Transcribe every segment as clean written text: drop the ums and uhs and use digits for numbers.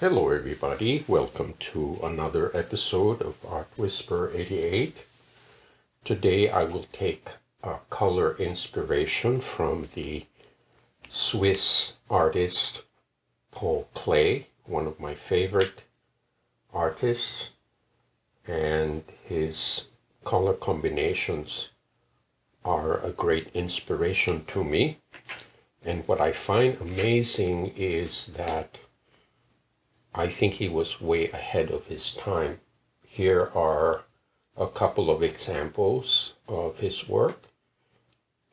Hello everybody, welcome to another episode of Art Whisper 88. Today I will take a color inspiration from the Swiss artist Paul Klee, one of my favorite artists, and his color combinations are a great inspiration to me. And what I find amazing is that I think he was way ahead of his time. Here are a couple of examples of his work,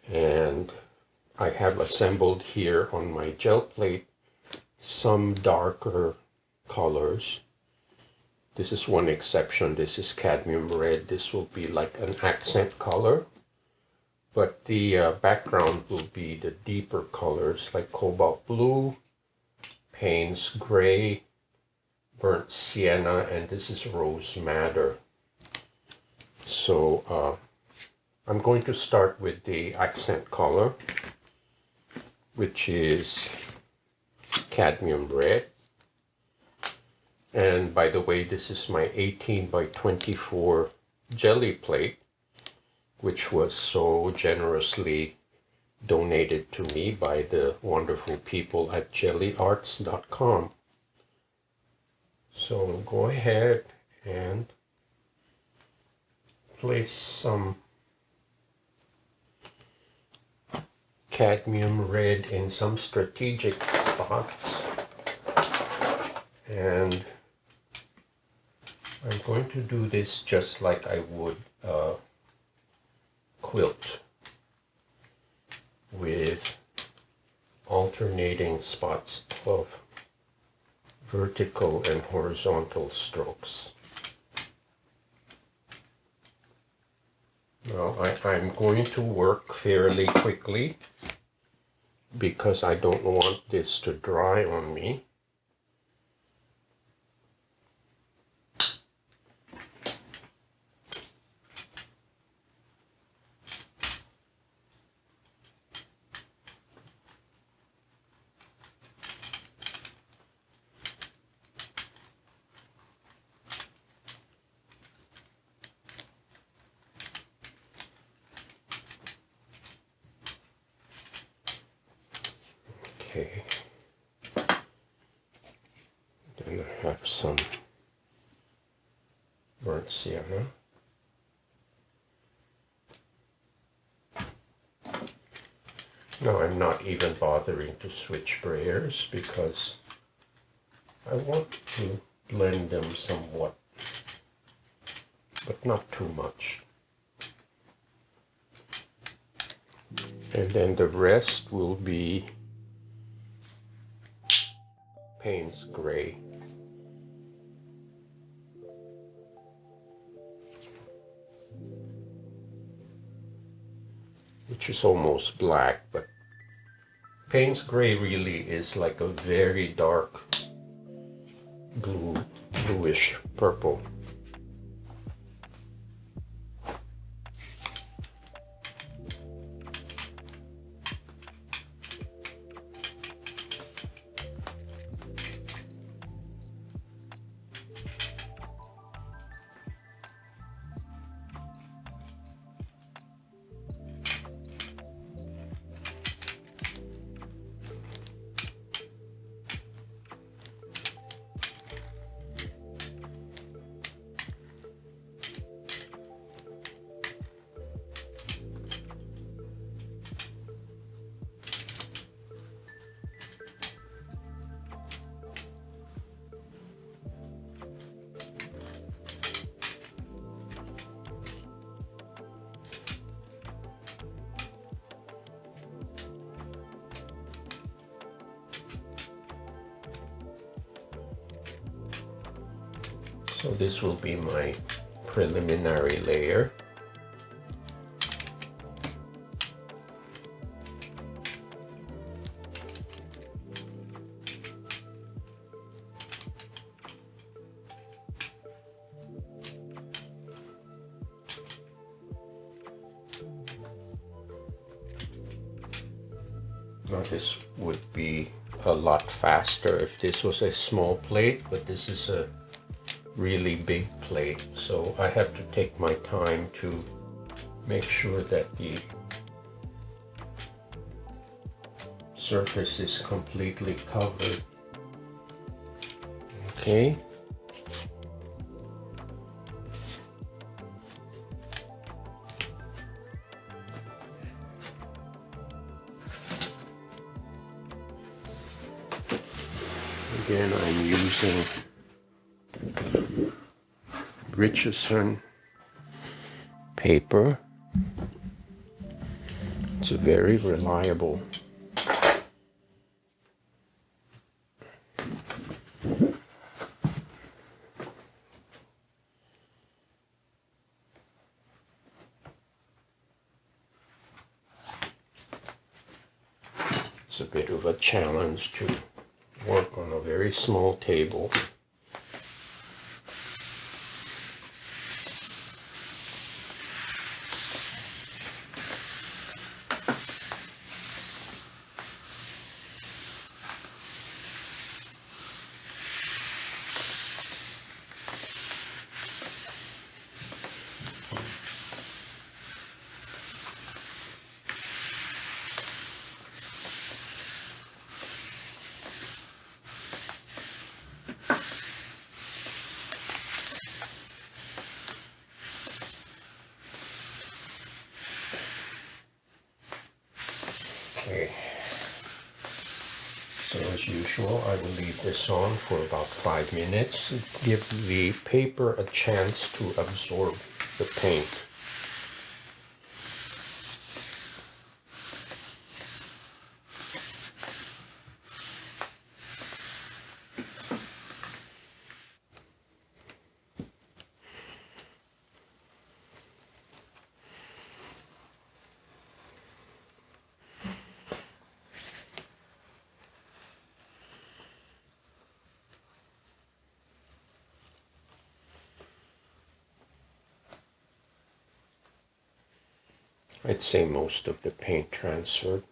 and I have assembled here on my gel plate some darker colors. This is one exception. This is cadmium red. This will be like an accent color, but the background will be the deeper colors like cobalt blue, Payne's gray, burnt sienna, and this is rose madder. So I'm going to start with the accent color, which is cadmium red. And by the way, this is my 18 by 24 Gelli Plate, which was so generously donated to me by the wonderful people at jellyarts.com. So we'll go ahead and place some cadmium red in some strategic spots, and I'm going to do this just like I would quilt, with alternating spots of vertical and horizontal strokes. Now I'm going to work fairly quickly because I don't want this to dry on me. Okay, then I have some burnt sienna. Now I'm not even bothering to switch sprayers because I want to blend them somewhat, but not too much. And then the rest will be Payne's gray. Which is almost black, but Payne's gray really is like a very dark bluish purple. So this will be my preliminary layer. Now this would be a lot faster if this was a small plate, but this is a really big plate, so I have to take my time to make sure that the surface is completely covered. Okay. Again, I'm using Richeson paper. It's a very reliable It's a bit of a challenge to work on a very small table. Okay, so as usual, I will leave this on for about 5 minutes, give the paper a chance to absorb the paint. I'd say most of the paint transferred.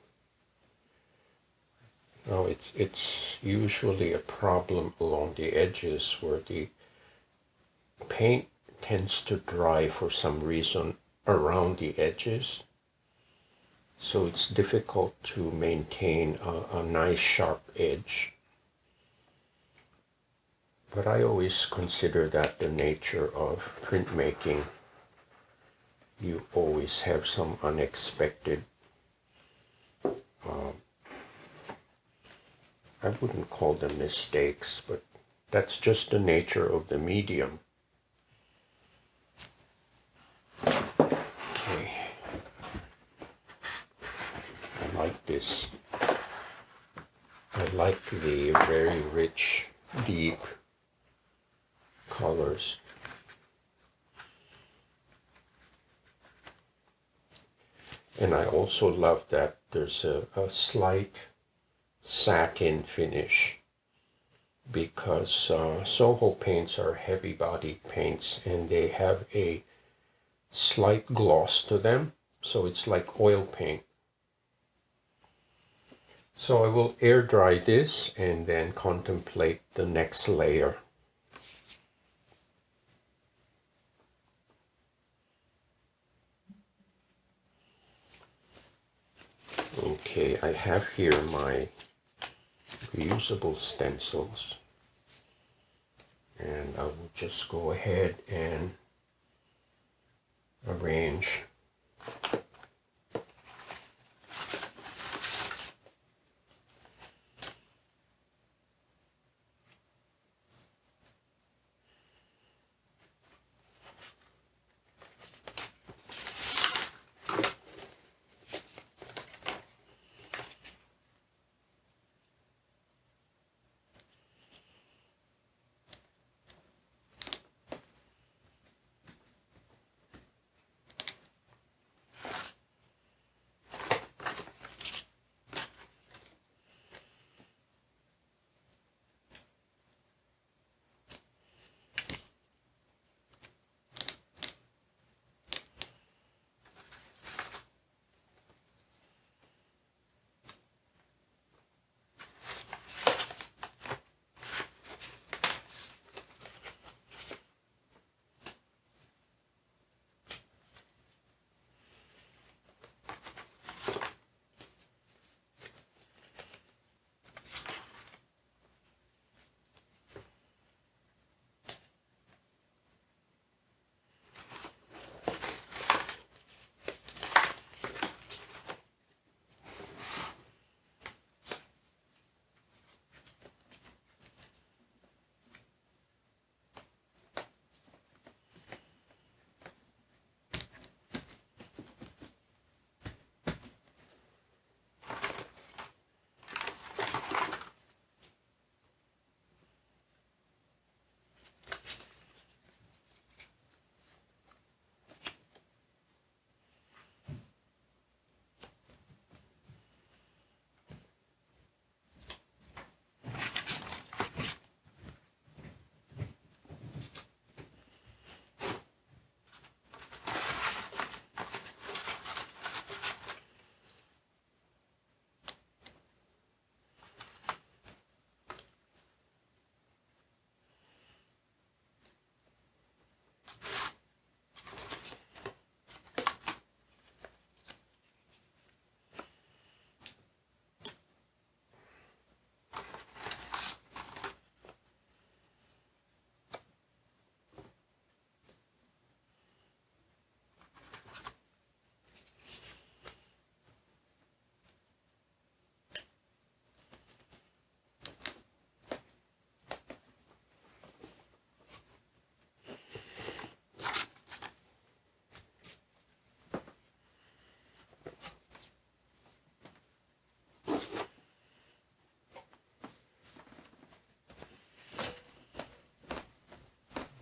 Now it's usually a problem along the edges where the paint tends to dry for some reason around the edges. So it's difficult to maintain a nice sharp edge. But I always consider that the nature of printmaking. You always have some unexpected, I wouldn't call them mistakes, but that's just the nature of the medium. Okay, I like this. I like the very rich, deep colors. And I also love that there's a slight satin finish because Soho paints are heavy-bodied paints and they have a slight gloss to them, so it's like oil paint. So I will air dry this and then contemplate the next layer. Okay, I have here my reusable stencils, and I will just go ahead and arrange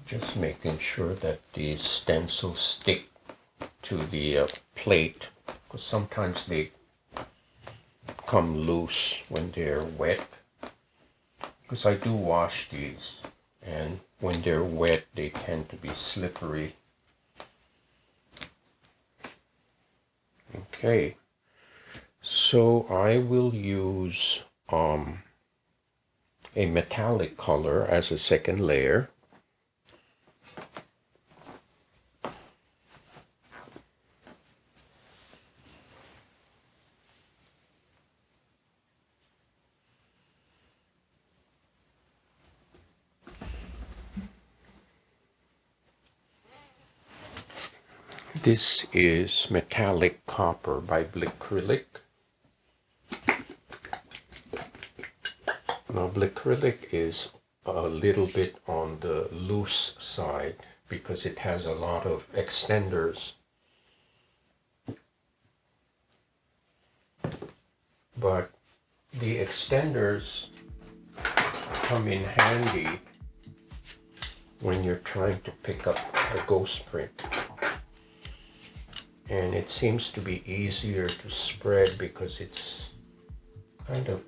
Just making sure that the stencils stick to the plate, because sometimes they come loose when they're wet. Because I do wash these, and when they're wet they tend to be slippery. Okay, so I will use a metallic color as a second layer. This is Metallic Copper by Blickcrylic. Now, Blickcrylic is a little bit on the loose side because it has a lot of extenders. But the extenders come in handy when you're trying to pick up a ghost print. And it seems to be easier to spread because it's kind of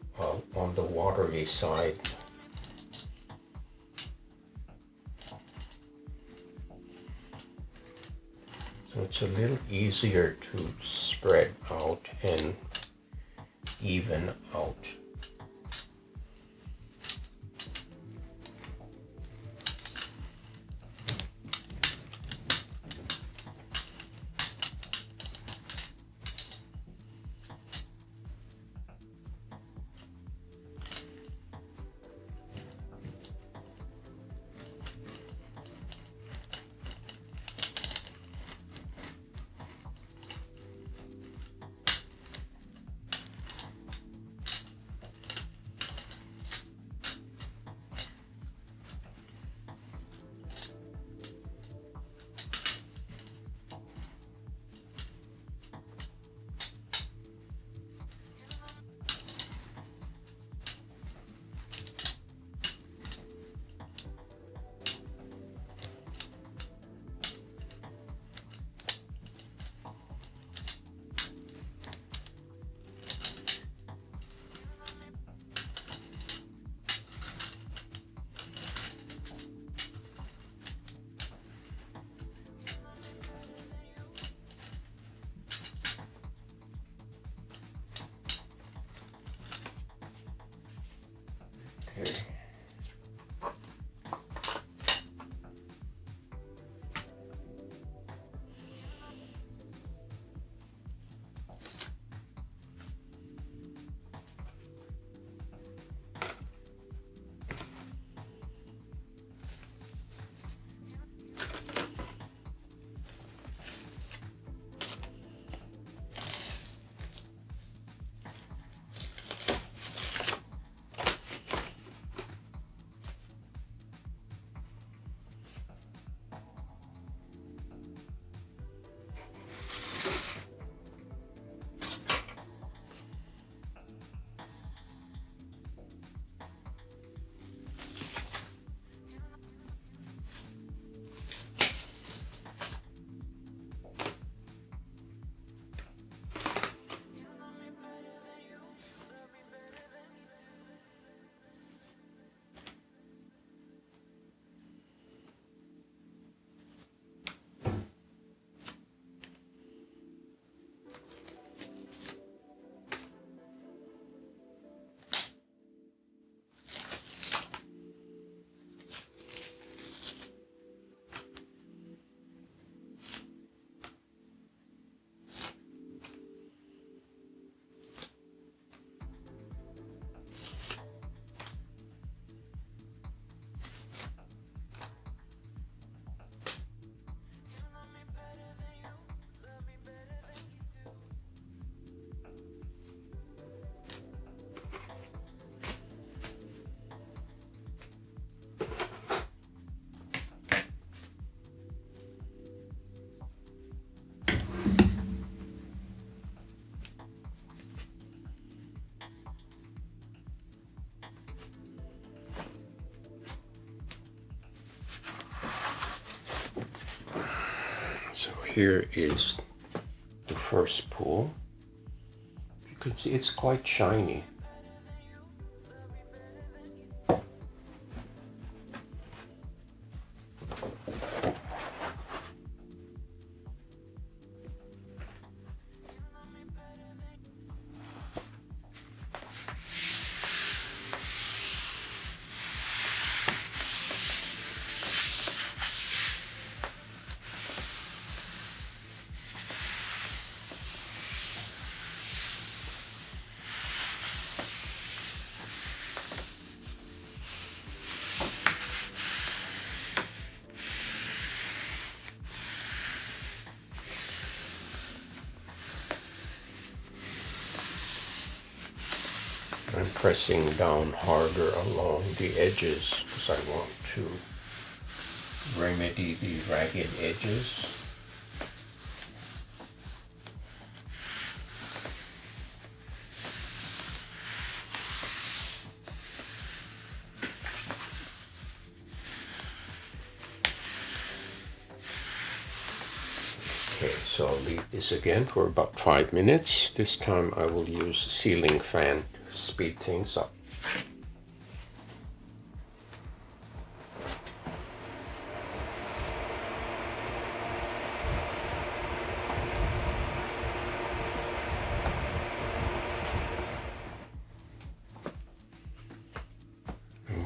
on the watery side. So it's a little easier to spread out and even out. here is the first pool. You can see it's quite shiny. I'm pressing down harder along the edges because I want to remedy the ragged edges. Okay, so I'll leave this again for about 5 minutes. This time I will use a ceiling fan to speed things up.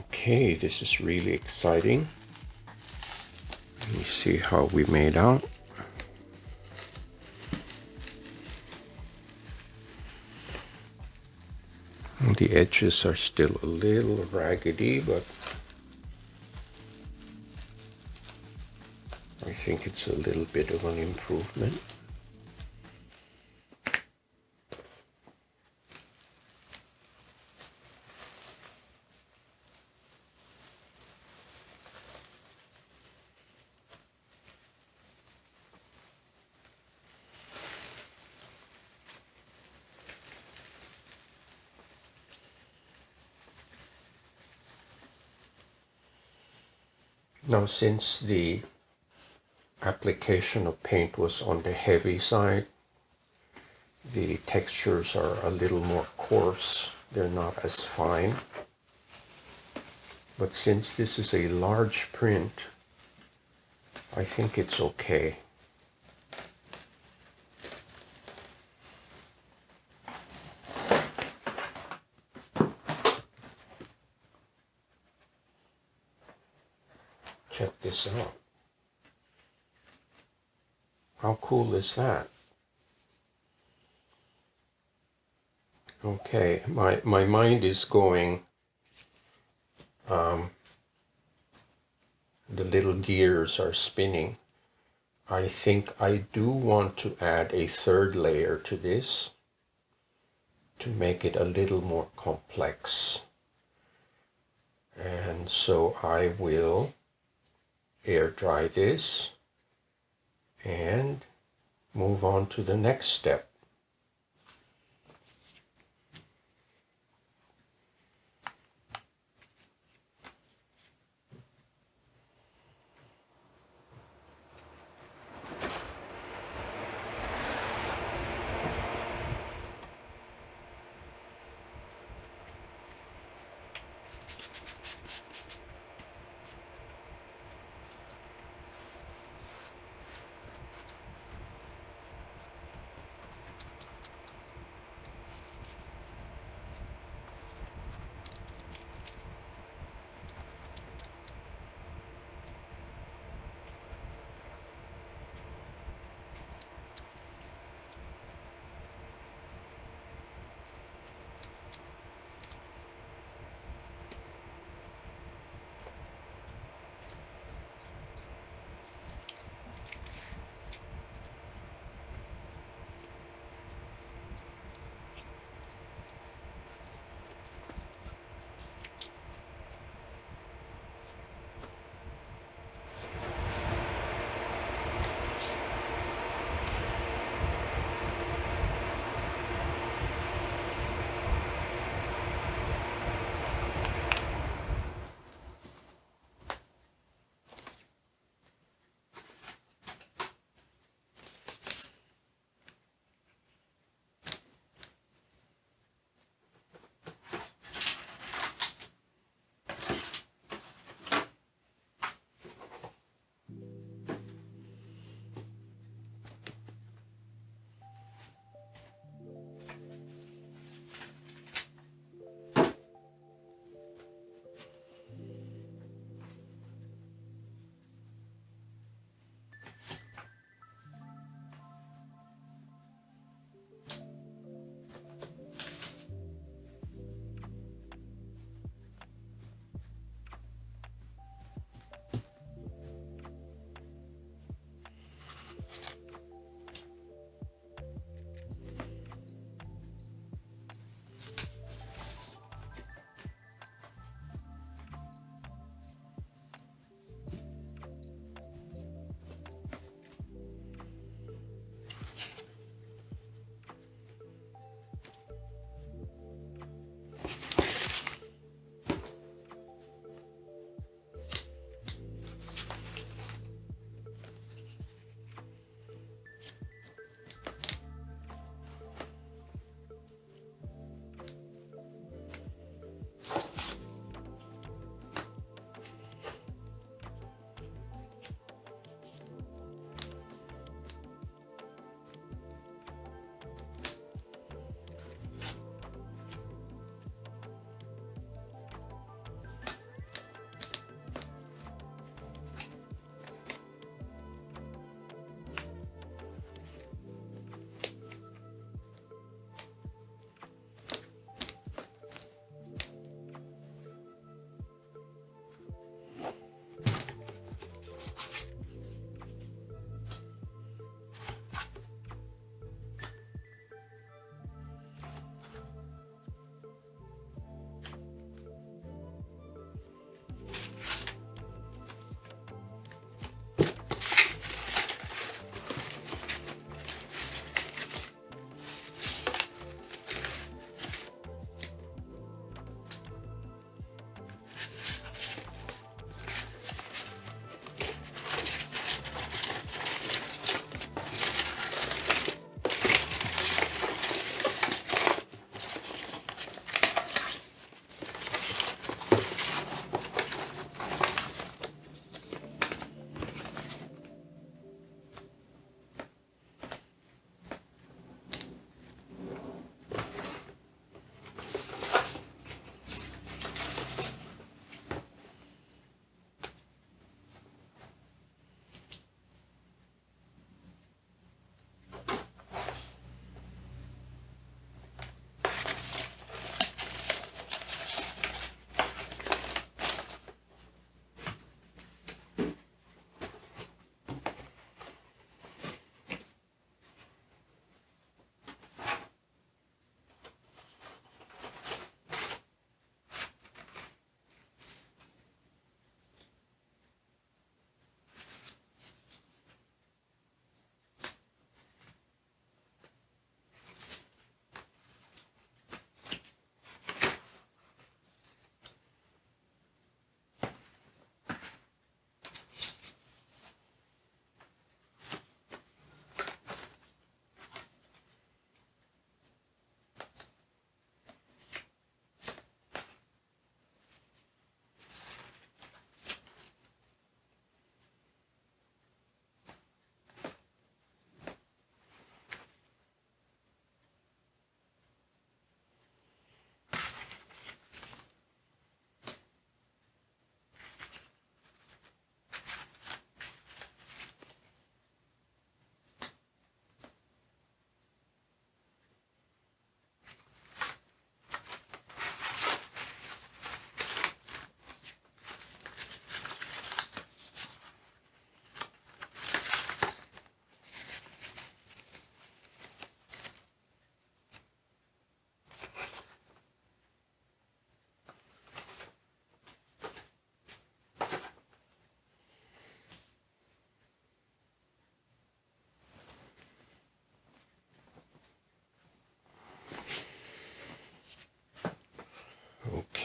Okay, this is really exciting. Let me see how we made out. The edges are still a little raggedy, but I think it's a little bit of an improvement. Now, since the application of paint was on the heavy side, the textures are a little more coarse. They're not as fine. But since this is a large print, I think it's okay. Check this out. How cool is that? Okay, my mind is going, the little gears are spinning. I think I do want to add a third layer to this to make it a little more complex. And so I will air dry this and move on to the next step.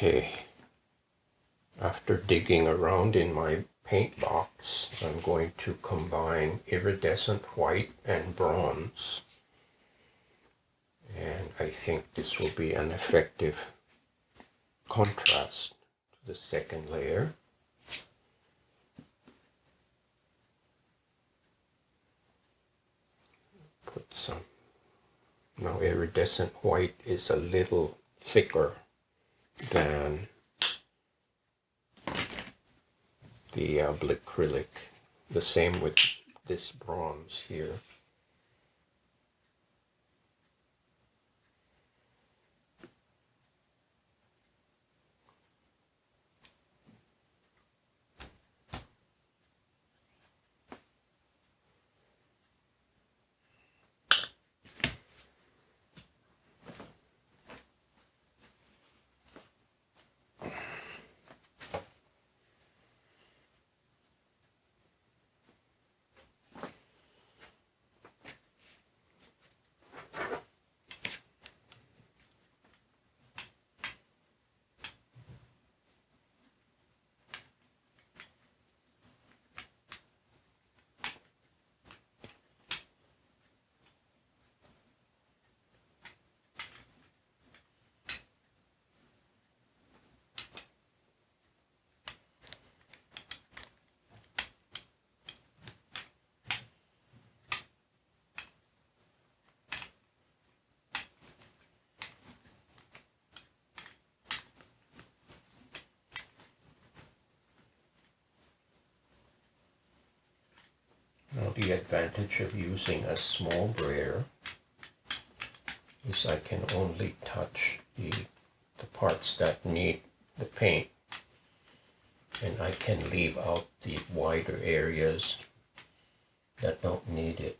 Okay, after digging around in my paint box, I'm going to combine iridescent white and bronze. And I think this will be an effective contrast to the second layer. Put some. Now iridescent white is a little thicker than the Blickcrylic. The same with this bronze here. Now the advantage of using a small brayer is I can only touch the parts that need the paint, and I can leave out the wider areas that don't need it.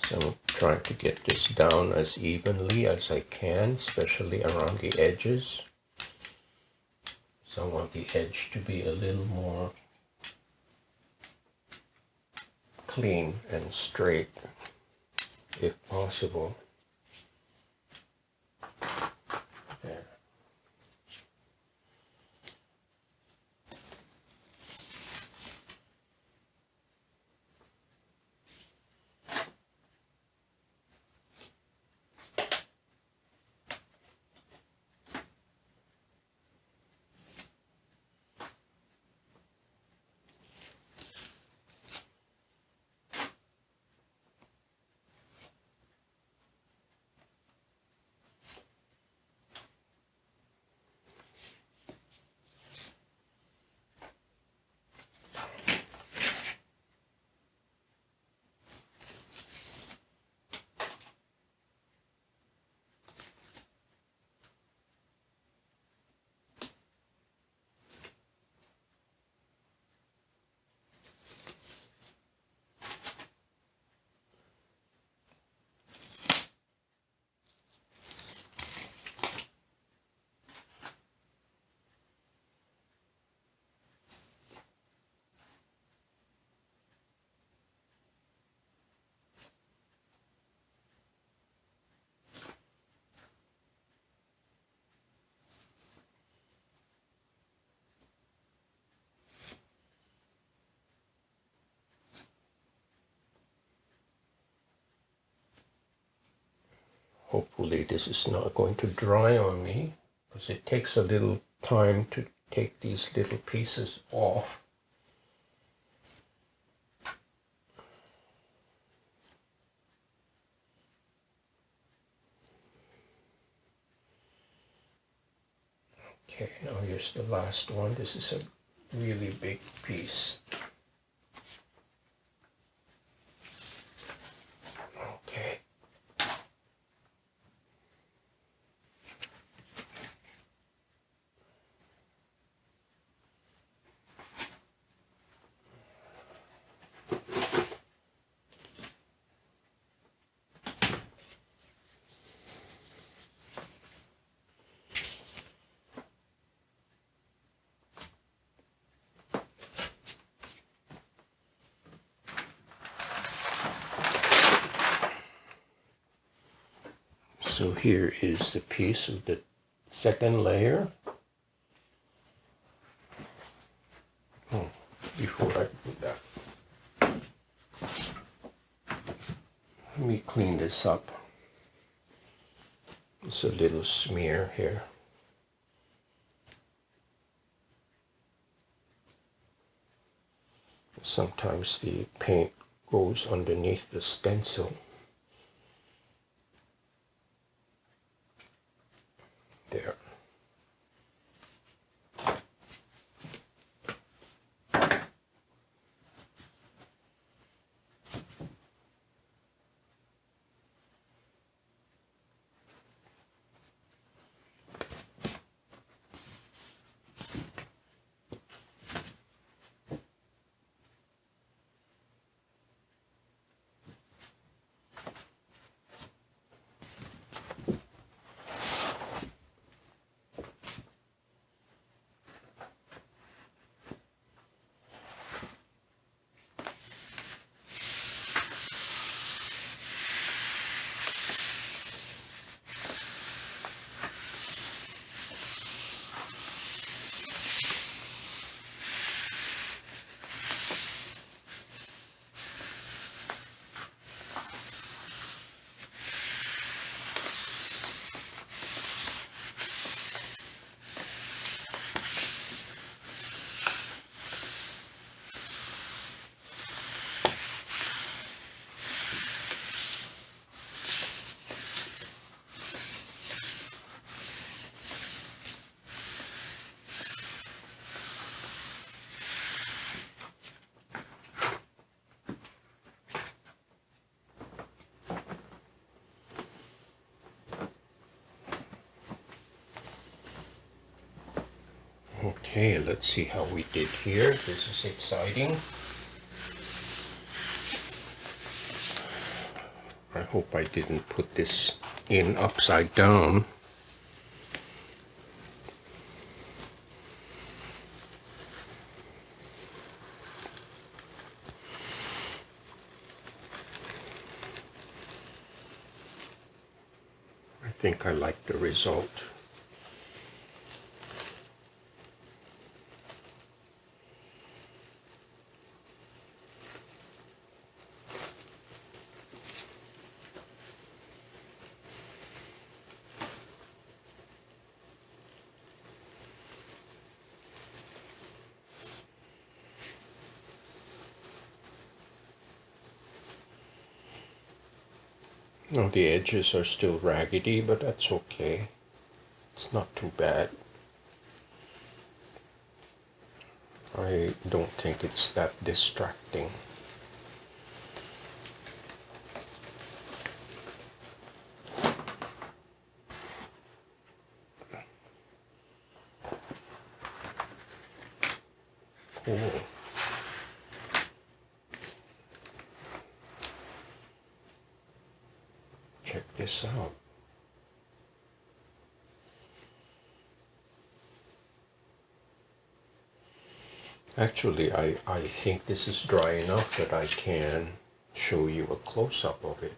So I'm trying to get this down as evenly as I can, especially around the edges. So I want the edge to be a little more clean and straight, if possible. There. Hopefully this is not going to dry on me, because it takes a little time to take these little pieces off. Okay, now here's the last one. This is a really big piece. Okay. So here is the piece of the second layer. Oh, before I do that, let me clean this up. It's a little smear here. Sometimes the paint goes underneath the stencil. There. Okay, let's see how we did here. This is exciting. I hope I didn't put this in upside down. I think I like the result. Now the edges are still raggedy, but that's okay. It's not too bad. I don't think it's that distracting. Cool. Check this out. Actually, I think this is dry enough that I can show you a close-up of it.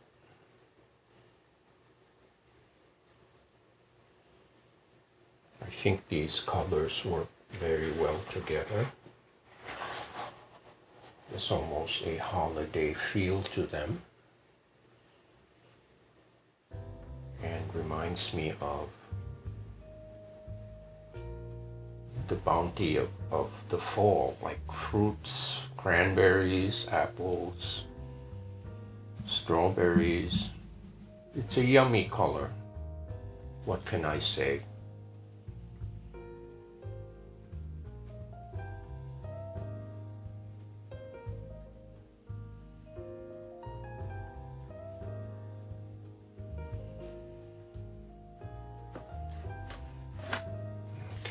I think these colors work very well together. There's almost a holiday feel to them. reminds me of the bounty of the fall, like fruits, cranberries, apples, strawberries. It's a yummy color. What can I say?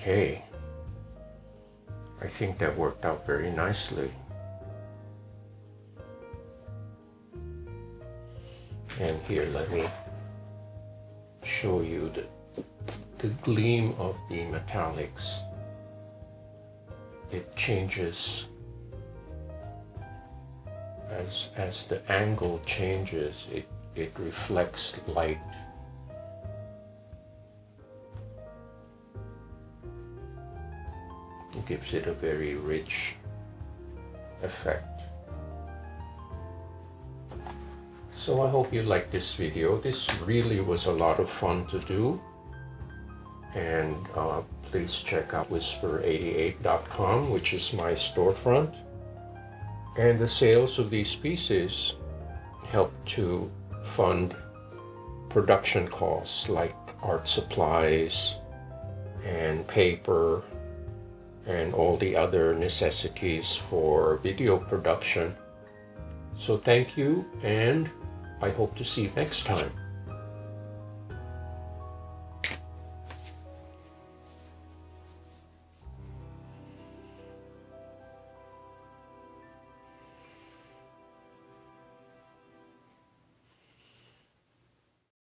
Okay, I think that worked out very nicely. And here, let me show you the gleam of the metallics. It changes as the angle changes, it reflects light. It gives it a very rich effect. So I hope you liked this video. This really was a lot of fun to do. And please check out whisper88.com, which is my storefront. And the sales of these pieces help to fund production costs like art supplies and paper and all the other necessities for video production. So thank you, and I hope to see you next time.